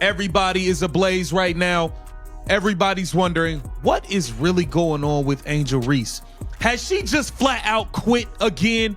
Everybody is ablaze right now. Everybody's wondering what is really going on with Angel Reese. Has she just flat out quit again?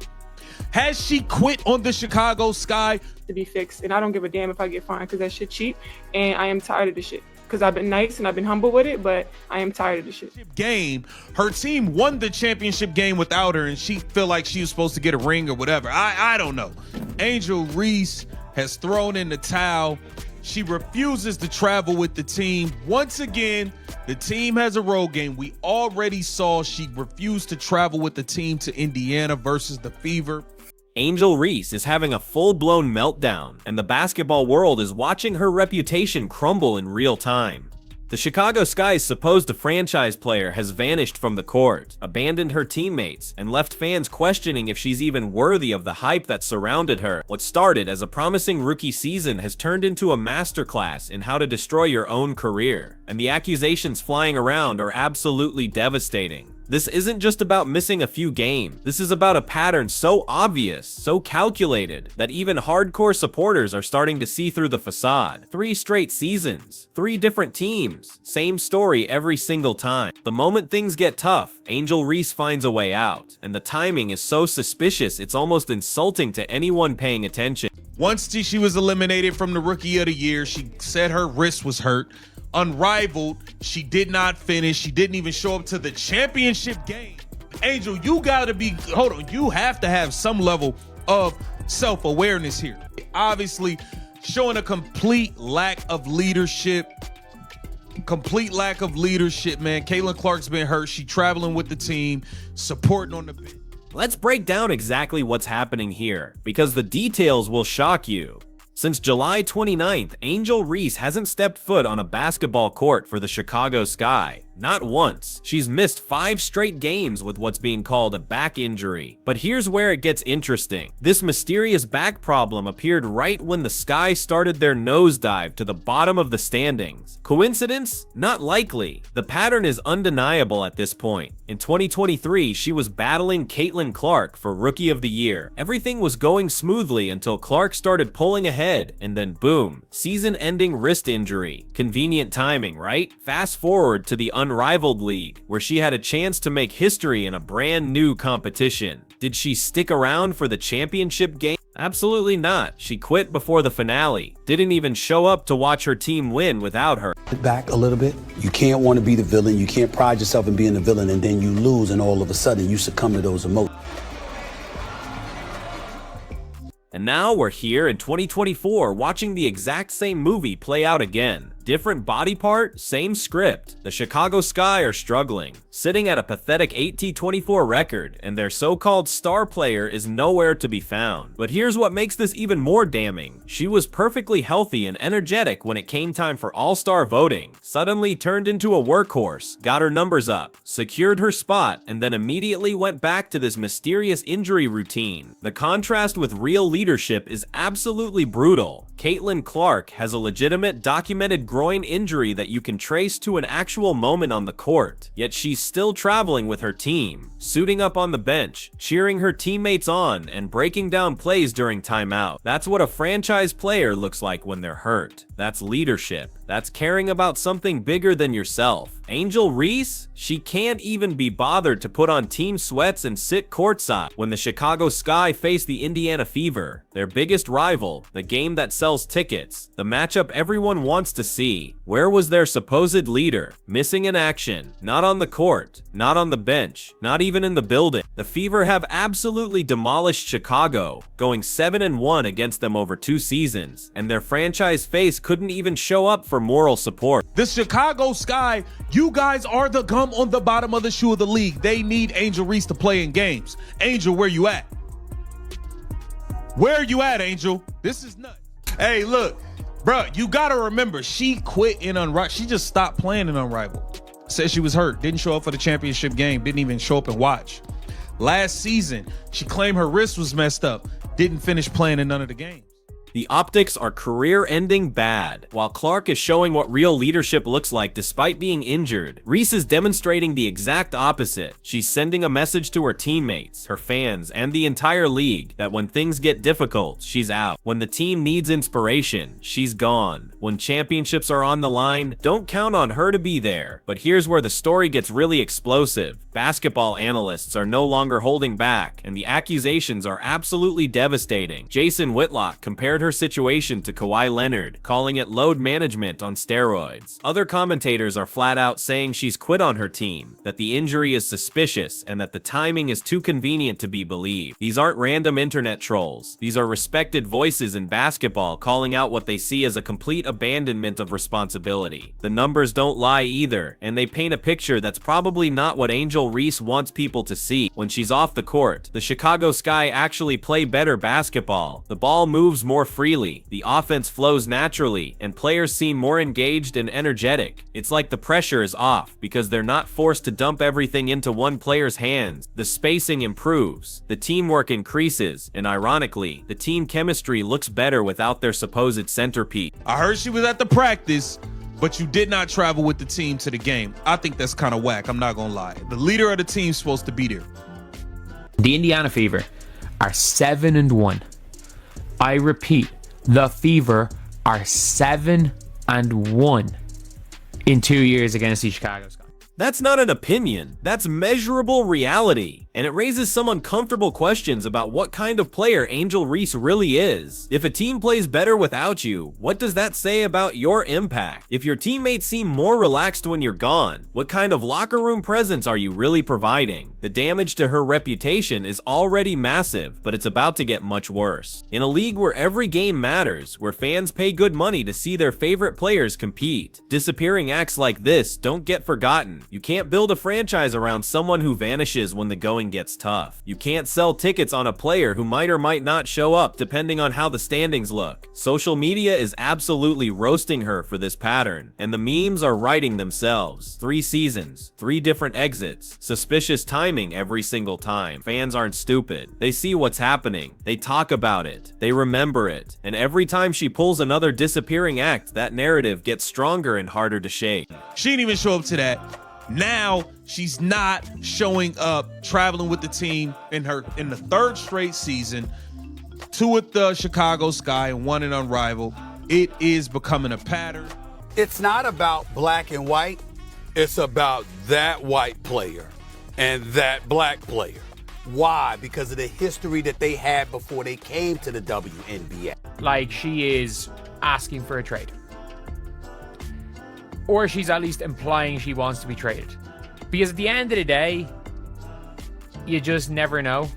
Has she quit on the Chicago Sky? To be fixed, and I don't give a damn if I get fined because that shit cheap, and I am tired of this shit. Because I've been nice and I've been humble with it, but I am tired of this shit. Game, her team won the championship game without her, and she feel like she was supposed to get a ring or whatever. I don't know. Angel Reese has thrown in the towel. She refuses to travel with the team. Once again, the team has a road game. We already saw she refused to travel with the team to Indiana versus the Fever. Angel Reese is having a full-blown meltdown, and the basketball world is watching her reputation crumble in real time. The Chicago Sky's supposed franchise player has vanished from the court, abandoned her teammates, and left fans questioning if she's even worthy of the hype that surrounded her. What started as a promising rookie season has turned into a masterclass in how to destroy your own career, and the accusations flying around are absolutely devastating. This isn't just about missing a few games. This is about a pattern so obvious, so calculated, that even hardcore supporters are starting to see through the facade. 3 straight seasons, 3 different teams, same story every single time. The moment things get tough, Angel Reese finds a way out, and the timing is so suspicious it's almost insulting to anyone paying attention. Once she was eliminated from the Rookie of the Year, she said her wrist was hurt. Unrivaled, she did not finish. She didn't even show up to the championship game. Angel, you gotta be, hold on, you have to have some level of self-awareness here. Obviously, showing a complete lack of leadership. Man. Caitlin Clark's been hurt. She traveling with the team, supporting on the bench. Let's break down exactly what's happening here, because the details will shock you. Since July 29th, Angel Reese hasn't stepped foot on a basketball court for the Chicago Sky. Not once. She's missed 5 straight games with what's being called a back injury. But here's where it gets interesting. This mysterious back problem appeared right when the Sky started their nosedive to the bottom of the standings. Coincidence? Not likely. The pattern is undeniable at this point. In 2023, she was battling Caitlin Clark for Rookie of the Year. Everything was going smoothly until Clark started pulling ahead, and then boom, season-ending wrist injury. Convenient timing, right? Fast forward to the Unrivaled League, where she had a chance to make history in a brand new competition. Did she stick around for the championship game? Absolutely not. She quit before the finale. Didn't even show up to watch her team win without her. Back a little bit. You can't want to be the villain. You can't pride yourself in being the villain, and then you lose, and all of a sudden you succumb to those emotions. And now we're here in 2024 watching the exact same movie play out again. Different body part, same script. The Chicago Sky are struggling, sitting at a pathetic 18-24 record, and their so-called star player is nowhere to be found. But here's what makes this even more damning. She was perfectly healthy and energetic when it came time for all-star voting, suddenly turned into a workhorse, got her numbers up, secured her spot, and then immediately went back to this mysterious injury routine. The contrast with real leadership is absolutely brutal. Caitlin Clark has a legitimate documented groin injury that you can trace to an actual moment on the court, yet she's still traveling with her team, suiting up on the bench, cheering her teammates on, and breaking down plays during timeout. That's what a franchise player looks like when they're hurt. That's leadership. That's caring about something bigger than yourself. Angel Reese? She can't even be bothered to put on team sweats and sit courtside when the Chicago Sky face the Indiana Fever, their biggest rival, the game that sells tickets, the matchup everyone wants to see. Where was their supposed leader? Missing in action. Not on the court. Not on the bench. Not even in the building. The Fever have absolutely demolished Chicago, going 7-1 against them over 2 seasons, and their franchise face couldn't even show up for moral support. The Chicago Sky, you guys are the gum on the bottom of the shoe of the league. They need Angel Reese to play in games. Angel, where you at? Where you at, Angel? This is nuts. Hey, look, bro, you gotta remember, she quit in Unrivaled. She just stopped playing in Unrivaled. Said she was hurt, didn't show up for the championship game, didn't even show up and watch. Last season, she claimed her wrist was messed up, didn't finish playing in none of the games. The optics are career-ending bad. While Clark is showing what real leadership looks like despite being injured, Reese is demonstrating the exact opposite. She's sending a message to her teammates, her fans, and the entire league that when things get difficult, she's out. When the team needs inspiration, she's gone. When championships are on the line, don't count on her to be there. But here's where the story gets really explosive. Basketball analysts are no longer holding back, and the accusations are absolutely devastating. Jason Whitlock compared her situation to Kawhi Leonard, calling it load management on steroids. Other commentators are flat out saying she's quit on her team, that the injury is suspicious, and that the timing is too convenient to be believed. These aren't random internet trolls. These are respected voices in basketball calling out what they see as a complete abandonment of responsibility. The numbers don't lie either, and they paint a picture that's probably not what Angel Reese wants people to see. When she's off the court, the Chicago Sky actually play better basketball. The ball moves more freely, the offense flows naturally, and players seem more engaged and energetic. It's like the pressure is off because they're not forced to dump everything into one player's hands. The spacing improves, the teamwork increases, and ironically, the team chemistry looks better without their supposed centerpiece. I heard she was at the practice, but you did not travel with the team to the game. I think that's kind of whack, I'm not gonna lie. The leader of the team's supposed to be there. The Indiana Fever are 7-1. I repeat, the Fever are 7-1 in 2 years against the Chicago Sky. That's not an opinion, that's measurable reality. And it raises some uncomfortable questions about what kind of player Angel Reese really is. If a team plays better without you, what does that say about your impact? If your teammates seem more relaxed when you're gone, what kind of locker room presence are you really providing? The damage to her reputation is already massive, but it's about to get much worse. In a league where every game matters, where fans pay good money to see their favorite players compete, disappearing acts like this don't get forgotten. You can't build a franchise around someone who vanishes when the going gets tough. You can't sell tickets on a player who might or might not show up depending on how the standings look. Social media is absolutely roasting her for this pattern, and the memes are writing themselves. 3 seasons, 3 different exits, suspicious timing every single time. Fans aren't stupid. They see what's happening. They talk about it. They remember it. And every time she pulls another disappearing act, that narrative gets stronger and harder to shake. She didn't even show up to that. Now she's not showing up, traveling with the team in the 3rd straight season, 2 with the Chicago Sky and 1 in Unrivaled. It is becoming a pattern. It's not about black and white. It's about that white player and that black player. Why? Because of the history that they had before they came to the WNBA. Like, she is asking for a trade. Or she's at least implying she wants to be traded. Because at the end of the day, you just never know.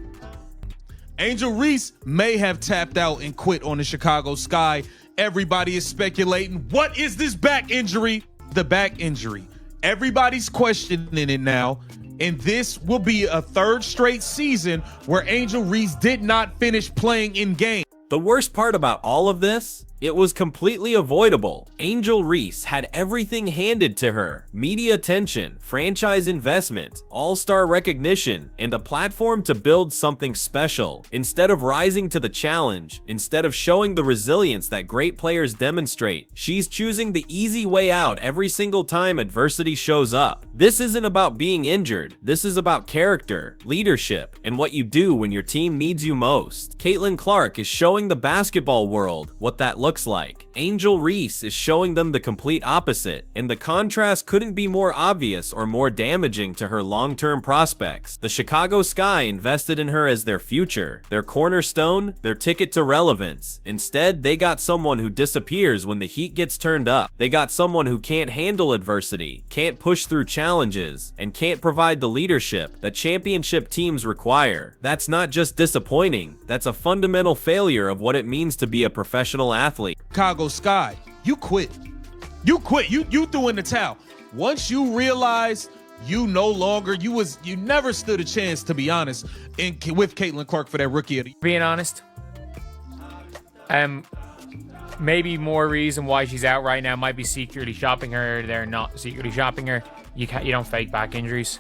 Angel Reese may have tapped out and quit on the Chicago Sky. Everybody is speculating, what is this back injury? The back injury. Everybody's questioning it now. And this will be a 3rd straight season where Angel Reese did not finish playing in game. The worst part about all of this, it was completely avoidable. Angel Reese had everything handed to her. Media attention, franchise investment, all-star recognition, and a platform to build something special. Instead of rising to the challenge, instead of showing the resilience that great players demonstrate, she's choosing the easy way out every single time adversity shows up. This isn't about being injured. This is about character, leadership, and what you do when your team needs you most. Caitlin Clark is showing the basketball world what that looks like. Angel Reese is showing them the complete opposite, and the contrast couldn't be more obvious or more damaging to her long-term prospects. The Chicago Sky invested in her as their future, their cornerstone, their ticket to relevance. Instead, they got someone who disappears when the heat gets turned up. They got someone who can't handle adversity, can't push through challenges, and can't provide the leadership that championship teams require. That's not just disappointing, that's a fundamental failure of what it means to be a professional athlete. Chicago Sky, you quit. You quit. You threw in the towel. Once you realized you no longer, you never stood a chance, to be honest, with Caitlin Clark for that rookie of the year. Being honest, maybe more reason why she's out right now might be secretly shopping her. They're not secretly shopping her. You don't fake back injuries.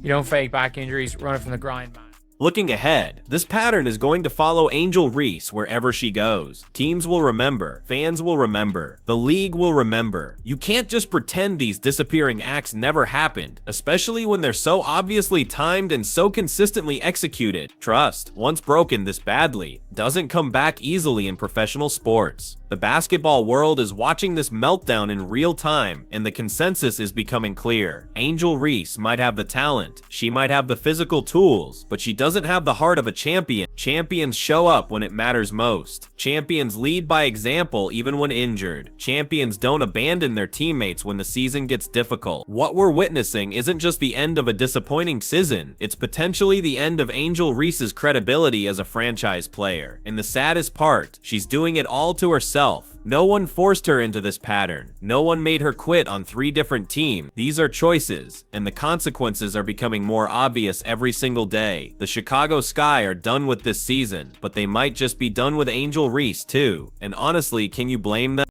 You don't fake back injuries. Running from the grind, man. Looking ahead, this pattern is going to follow Angel Reese wherever she goes. Teams will remember, fans will remember, the league will remember. You can't just pretend these disappearing acts never happened, especially when they're so obviously timed and so consistently executed. Trust, once broken this badly, doesn't come back easily in professional sports. The basketball world is watching this meltdown in real time, and the consensus is becoming clear. Angel Reese might have the talent, she might have the physical tools, but she doesn't have the heart of a champion. Champions show up when it matters most. Champions lead by example even when injured. Champions don't abandon their teammates when the season gets difficult. What we're witnessing isn't just the end of a disappointing season, it's potentially the end of Angel Reese's credibility as a franchise player. And the saddest part, she's doing it all to herself. No one forced her into this pattern. No one made her quit on 3 different teams. These are choices, and the consequences are becoming more obvious every single day. The Chicago Sky are done with this season, but they might just be done with Angel Reese too. And honestly, can you blame them?